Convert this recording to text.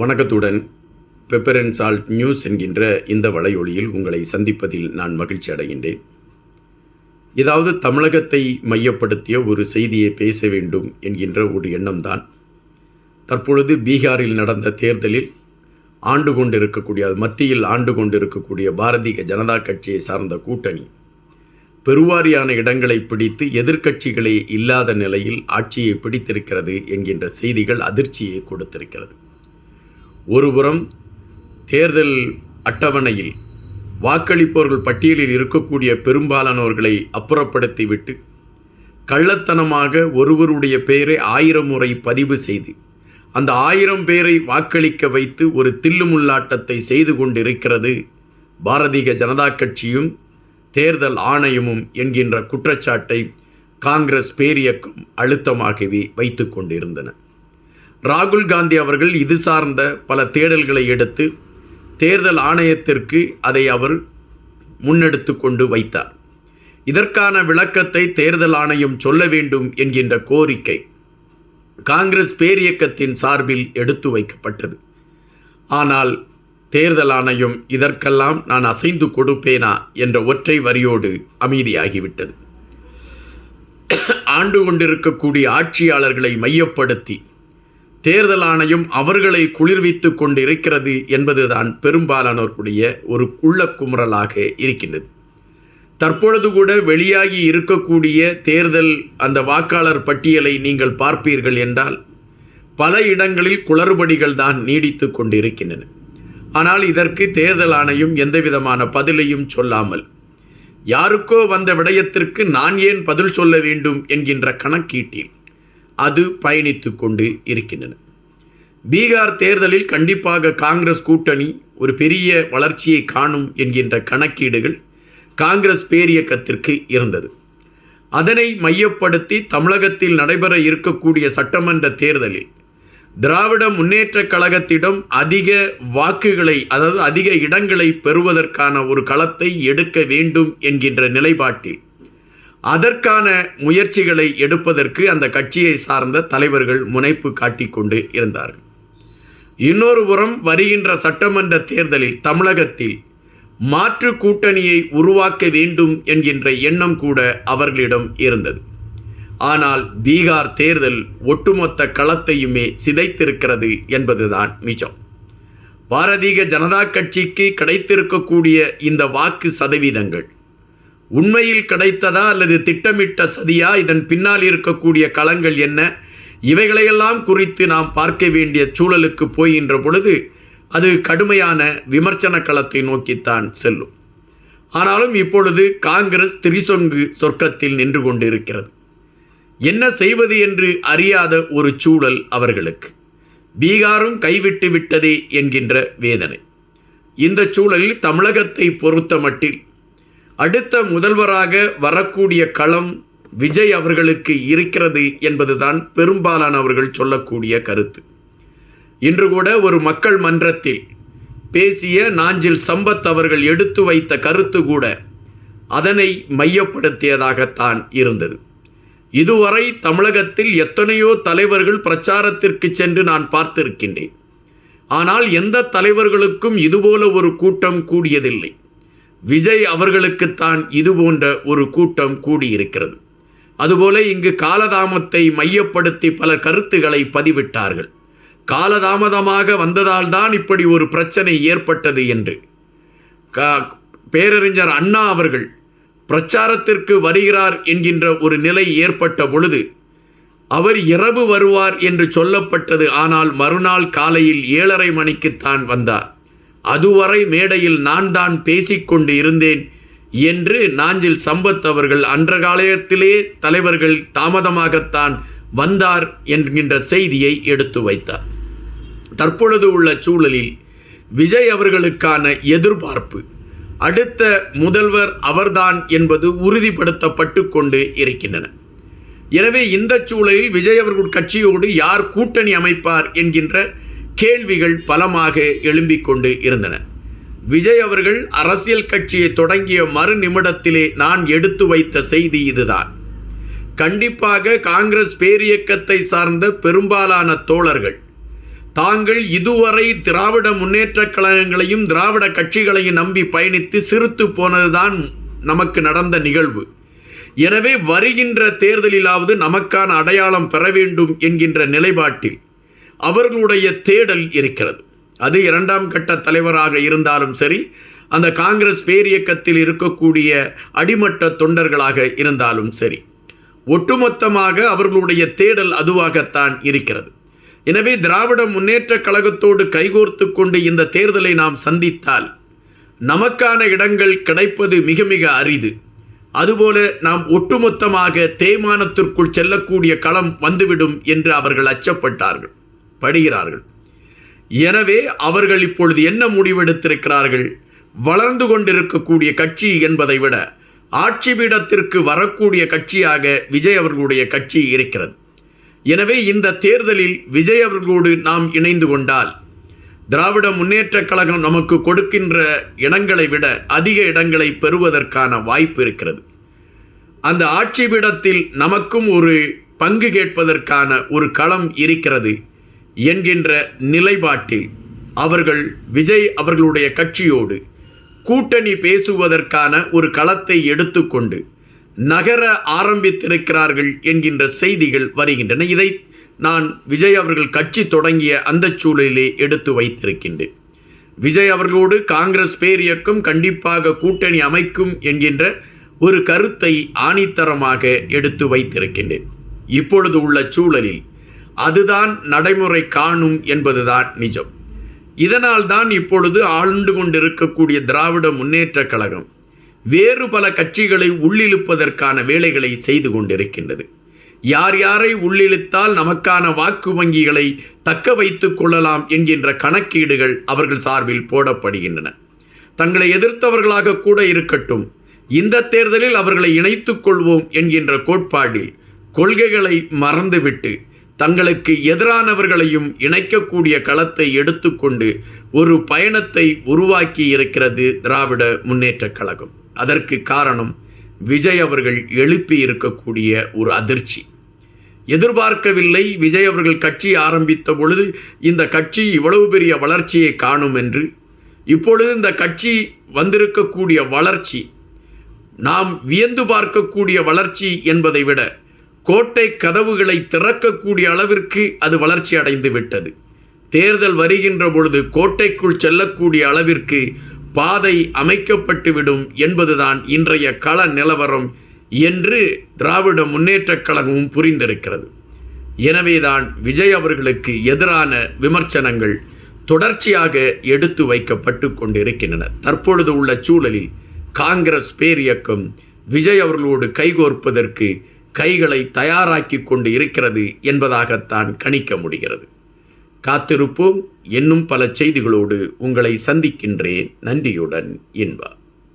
வணக்கத்துடன் pepper and salt news என்கின்ற இந்த வலையொலியில் உங்களை சந்திப்பதில் நான் மகிழ்ச்சி அடைகின்றேன். ஏதாவது தமிழகத்தை மையப்படுத்திய ஒரு செய்தியை பேச வேண்டும் என்கின்ற ஒரு எண்ணம்தான். தற்பொழுது பீகாரில் நடந்த தேர்தலில் மத்தியில் ஆண்டு கொண்டிருக்கக்கூடிய பாரதிய ஜனதா கட்சியை சார்ந்த கூட்டணி பெருவாரியான இடங்களை பிடித்து எதிர்க்கட்சிகளே இல்லாத நிலையில் ஆட்சியை பிடித்திருக்கிறது என்கின்ற செய்திகள் அதிர்ச்சியை கொடுத்திருக்கிறது. ஒருபுறம் தேர்தல் அட்டவணையில் வாக்களிப்பவர்கள் பட்டியலில் இருக்கக்கூடிய பெரும்பாலானவர்களை அப்புறப்படுத்திவிட்டு கள்ளத்தனமாக ஒருவருடைய பெயரை 1000 முறை பதிவு செய்து அந்த 1000 பேரை வாக்களிக்க வைத்து ஒரு தில்லுமுல்லாட்டத்தை செய்து கொண்டிருக்கிறது பாரதிய ஜனதா கட்சியும் தேர்தல் ஆணையமும் என்கின்ற குற்றச்சாட்டை காங்கிரஸ் பேரியக்கம் அழுத்தமாகவே வைத்து கொண்டிருந்தன. ராகுல் காந்தி அவர்கள் இது சார்ந்த பல தேடல்களை எடுத்து தேர்தல் ஆணையத்திற்கு அதை அவர் முன்னெடுத்து கொண்டு வைத்தார். இதற்கான விளக்கத்தை தேர்தல் ஆணையம் சொல்ல வேண்டும் என்கின்ற கோரிக்கை காங்கிரஸ் பேரியக்கத்தின் சார்பில் எடுத்து வைக்கப்பட்டது. ஆனால் தேர்தல் ஆணையம் இதற்கெல்லாம் நான் அசைந்து கொடுப்பேனா என்ற ஒற்றை வரியோடு அமைதியாகிவிட்டது. ஆண்டு கொண்டிருக்கக்கூடிய ஆட்சியாளர்களை மையப்படுத்தி தேர்தல் ஆணையம் அவர்களை குளிர்வித்து கொண்டிருக்கிறது என்பதுதான் பெரும்பாலானோருடைய ஒரு குள்ளக்குமுறலாக இருக்கின்றது. தற்பொழுது கூட வெளியாகி இருக்கக்கூடிய தேர்தல் அந்த வாக்காளர் பட்டியலை நீங்கள் பார்ப்பீர்கள் என்றால் பல இடங்களில் குளறுபடிகள் தான் நீடித்து கொண்டிருக்கின்றன. ஆனால் இதற்கு தேர்தல் ஆணையம் எந்தவிதமான பதிலையும் சொல்லாமல் யாருக்கோ வந்த விடயத்திற்கு நான் ஏன் பதில் சொல்ல வேண்டும் என்கின்ற கணக்கீட்டில் அது பயணித்து கொண்டு இருக்கின்றன. பீகார் தேர்தலில் கண்டிப்பாக காங்கிரஸ் கூட்டணி ஒரு பெரிய வளர்ச்சியை காணும் என்கின்ற கணக்கீடுகள் காங்கிரஸ் பேரியக்கத்திற்கு இருந்தது. அதனை மையப்படுத்தி தமிழகத்தில் நடைபெற இருக்கக்கூடிய சட்டமன்ற தேர்தலில் திராவிட முன்னேற்றக் கழகத்திடம் அதிக வாக்குகளை, அதாவது அதிக இடங்களை பெறுவதற்கான ஒரு களத்தை எடுக்க வேண்டும் என்கின்ற நிலைப்பாட்டில் அதற்கான முயற்சிகளை எடுப்பதற்கு அந்த கட்சியை சார்ந்த தலைவர்கள் முனைப்பு காட்டிக்கொண்டு இருந்தார்கள். இன்னொரு புறம் வருகின்ற சட்டமன்ற தேர்தலில் தமிழகத்தில் மாற்று கூட்டணியை உருவாக்க வேண்டும் என்கின்ற எண்ணம் கூட அவர்களிடம் இருந்தது. ஆனால் பீகார் தேர்தல் ஒட்டுமொத்த களத்தையுமே சிதைத்திருக்கிறது என்பதுதான் நிஜம். பாரதிய ஜனதா கட்சிக்கு கிடைத்திருக்கக்கூடிய இந்த வாக்கு சதவீதங்கள் உண்மையில் கிடைத்ததா அல்லது திட்டமிட்ட சதியா, இதன் பின்னால் இருக்கக்கூடிய களங்கள் என்ன, இவைகளையெல்லாம் குறித்து நாம் பார்க்க வேண்டிய சூழலுக்கு போகின்ற பொழுது அது கடுமையான விமர்சன களத்தை நோக்கித்தான் செல்லும். ஆனாலும் இப்பொழுது காங்கிரஸ் திரிசொங்கு சொர்க்கத்தில் நின்று கொண்டிருக்கிறது. என்ன செய்வது என்று அறியாத ஒரு சூழல் அவர்களுக்கு. பீகாரும் கைவிட்டு விட்டதே என்கின்ற வேதனை. இந்த சூழலில் தமிழகத்தை பொறுத்த மட்டில் அடுத்த முதல்வராக வரக்கூடிய களம் விஜய் அவர்களுக்கு இருக்கிறது என்பதுதான் பெரும்பாலானவர்கள் சொல்லக்கூடிய கருத்து. இன்று கூட ஒரு மக்கள் மன்றத்தில் பேசிய நாஞ்சில் சம்பத் அவர்கள் எடுத்து வைத்த கருத்து கூட அதனை மையப்படுத்தியதாகத்தான் இருந்தது. இதுவரை தமிழகத்தில் எத்தனையோ தலைவர்கள் பிரச்சாரத்திற்கு சென்று நான் பார்த்திருக்கின்றேன். ஆனால் எந்த தலைவர்களுக்கும் இதுபோல ஒரு கூட்டம் கூடியதில்லை. விஜய் அவர்களுக்குத்தான் இது போன்ற ஒரு கூட்டம் கூடியிருக்கிறது. அதுபோல இங்கு காலதாமத்தை மையப்படுத்தி பல கருத்துக்களை பதிவிட்டார்கள். காலதாமதமாக வந்ததால் தான் இப்படி ஒரு பிரச்சனை ஏற்பட்டது என்று. பேரறிஞர் அண்ணா அவர்கள் பிரச்சாரத்திற்கு வருகிறார் என்கின்ற ஒரு நிலை ஏற்பட்ட பொழுது அவர் இரவு வருவார் என்று சொல்லப்பட்டது. ஆனால் மறுநாள் காலையில் 7:30 மணிக்குத்தான் வந்தார். அதுவரை மேடையில் நான் தான் பேசிக்கொண்டு இருந்தேன் என்று நாஞ்சில் சம்பத் அவர்கள் அன்ற காலத்திலே தலைவர்கள் தாமதமாகத்தான் வந்தார் என்கின்ற செய்தியை எடுத்து வைத்தார். தற்பொழுது உள்ள சூழலில் விஜய் அவர்களுக்கான எதிர்பார்ப்பு அடுத்த முதல்வர் அவர்தான் என்பது உறுதிப்படுத்தப்பட்டு கொண்டு இருக்கின்றன. எனவே இந்த சூழலில் விஜய் அவர்கள் கட்சியோடு யார் கூட்டணி அமைப்பார் என்கின்ற கேள்விகள் பலமாக எழும்பிக் கொண்டு இருந்தன. விஜய் அவர்கள் அரசியல் கட்சியை தொடங்கிய மறு நிமிடத்திலே நான் எடுத்து வைத்த செய்தி இதுதான். கண்டிப்பாக காங்கிரஸ் பேரியக்கத்தை சார்ந்த பெரும்பாலான தோழர்கள் தாங்கள் இதுவரை திராவிட முன்னேற்றக் கழகங்களையும் திராவிட கட்சிகளையும் நம்பி பயணித்து சிறுத்து போனதுதான் நமக்கு நடந்த நிகழ்வு. எனவே வருகின்ற தேர்தலிலாவது நமக்கான அடையாளம் பெற வேண்டும் என்கின்ற நிலைப்பாட்டில் அவர்களுடைய தேடல் இருக்கிறது. அது 2ஆம் கட்ட தலைவராக இருந்தாலும் சரி, அந்த காங்கிரஸ் பேரியக்கத்தில் இருக்கக்கூடிய அடிமட்ட தொண்டர்களாக இருந்தாலும் சரி, ஒட்டுமொத்தமாக அவர்களுடைய தேடல் அதுவாகத்தான் இருக்கிறது. எனவே திராவிட முன்னேற்றக் கழகத்தோடு கைகோர்த்து கொண்டு இந்த தேர்தலை நாம் சந்தித்தால் நமக்கான இடங்கள் கிடைப்பது மிக மிக அரிது. அதுபோல நாம் ஒட்டுமொத்தமாக தேய்மானத்திற்குள் செல்லக்கூடிய களம் வந்துவிடும் என்று அவர்கள் அச்சப்பட்டார்கள், படுகிறார்கள். எனவே அவர்கள் இப்பொழுது என்ன முடிவெடுத்திருக்கிறார்கள்? வளர்ந்து கொண்டிருக்கக்கூடிய கட்சி என்பதை விட ஆட்சி பீடத்திற்கு வரக்கூடிய கட்சியாக விஜய் அவர்களுடைய கட்சி இருக்கிறது. எனவே இந்த தேர்தலில் விஜய் அவர்களோடு நாம் இணைந்து கொண்டால் திராவிட முன்னேற்றக் கழகம் நமக்கு கொடுக்கின்ற இடங்களை விட அதிக இடங்களை பெறுவதற்கான வாய்ப்பு இருக்கிறது. அந்த ஆட்சி பீடத்தில் நமக்கும் ஒரு பங்கு கேட்பதற்கான ஒரு களம் இருக்கிறது என்கின்ற நிலைப்பாட்டில் அவர்கள் விஜய் அவர்களுடைய கட்சியோடு கூட்டணி பேசுவதற்கான ஒரு களத்தை எடுத்துக்கொண்டு நகர ஆரம்பித்திருக்கிறார்கள் என்கின்ற செய்திகள் வருகின்றன. இதை நான் விஜய் அவர்கள் கட்சி தொடங்கிய அந்த சூழலிலே எடுத்து வைத்திருக்கின்றேன். விஜய் அவர்களோடு காங்கிரஸ் பேரியக்கம் கண்டிப்பாக கூட்டணி அமைக்கும் என்கின்ற ஒரு கருத்தை ஆணித்தரமாக எடுத்து வைத்திருக்கின்றேன். இப்பொழுது உள்ள சூழலில் அதுதான் நடைமுறை காணும் என்பதுதான் நிஜம். இதனால் தான் இப்பொழுது ஆண்டு கொண்டிருக்கக்கூடிய திராவிட முன்னேற்றக் கழகம் வேறு பல கட்சிகளை உள்ளிழுப்பதற்கான வேலைகளை செய்து கொண்டிருக்கின்றது. யார் யாரை உள்ளிழுத்தால் நமக்கான வாக்கு வங்கிகளை தக்க வைத்துக் கொள்ளலாம் என்கின்ற கணக்கீடுகள் அவர்கள் சார்பில் போடப்படுகின்றன. தங்களை எதிர்த்தவர்களாக கூட இருக்கட்டும், இந்த தேர்தலில் அவர்களை இணைத்துக் கொள்வோம் என்கின்ற கோட்பாடில் கொள்கைகளை மறந்துவிட்டு தங்களுக்கு எதிரானவர்களையும் இணைக்கக்கூடிய களத்தை எடுத்துக்கொண்டு ஒரு பயணத்தை உருவாக்கி இருக்கிறது திராவிட முன்னேற்றக் கழகம். அதற்கு காரணம் விஜய் அவர்கள் எழுப்பி இருக்கக்கூடிய ஒரு அதிர்ச்சி. எதிர்பார்க்கவில்லை விஜய் அவர்கள் கட்சி ஆரம்பித்த பொழுது இந்த கட்சி இவ்வளவு பெரிய வளர்ச்சியை காணும் என்று. இப்பொழுது இந்த கட்சி வந்திருக்கக்கூடிய வளர்ச்சி நாம் வியந்து பார்க்கக்கூடிய வளர்ச்சி என்பதை விட கோட்டை கதவுகளை திறக்கக்கூடிய அளவிற்கு அது வளர்ச்சி அடைந்து விட்டது. தேர்தல் வருகின்ற பொழுது கோட்டைக்குள் செல்லக்கூடிய அளவிற்கு பாதை அமைக்கப்பட்டுவிடும் என்பதுதான் இன்றைய கள நிலவரம் என்று திராவிட முன்னேற்றக் கழகமும் புரிந்திருக்கிறது. எனவேதான் விஜய் அவர்களுக்கு எதிரான விமர்சனங்கள் தொடர்ச்சியாக எடுத்து வைக்கப்பட்டு கொண்டிருக்கின்றன. தற்பொழுது உள்ள சூழலில் காங்கிரஸ் பேரியக்கம் விஜய் அவர்களோடு கைகோர்ப்பதற்கு கைகளை தயாராக்கி கொண்டு இருக்கிறது என்பதாகத்தான் கணிக்க முடிகிறது. காத்திருப்போம். இன்னும் பல செய்திகளோடு உங்களை சந்திக்கின்றேன். நன்றியுடன் இன்பா.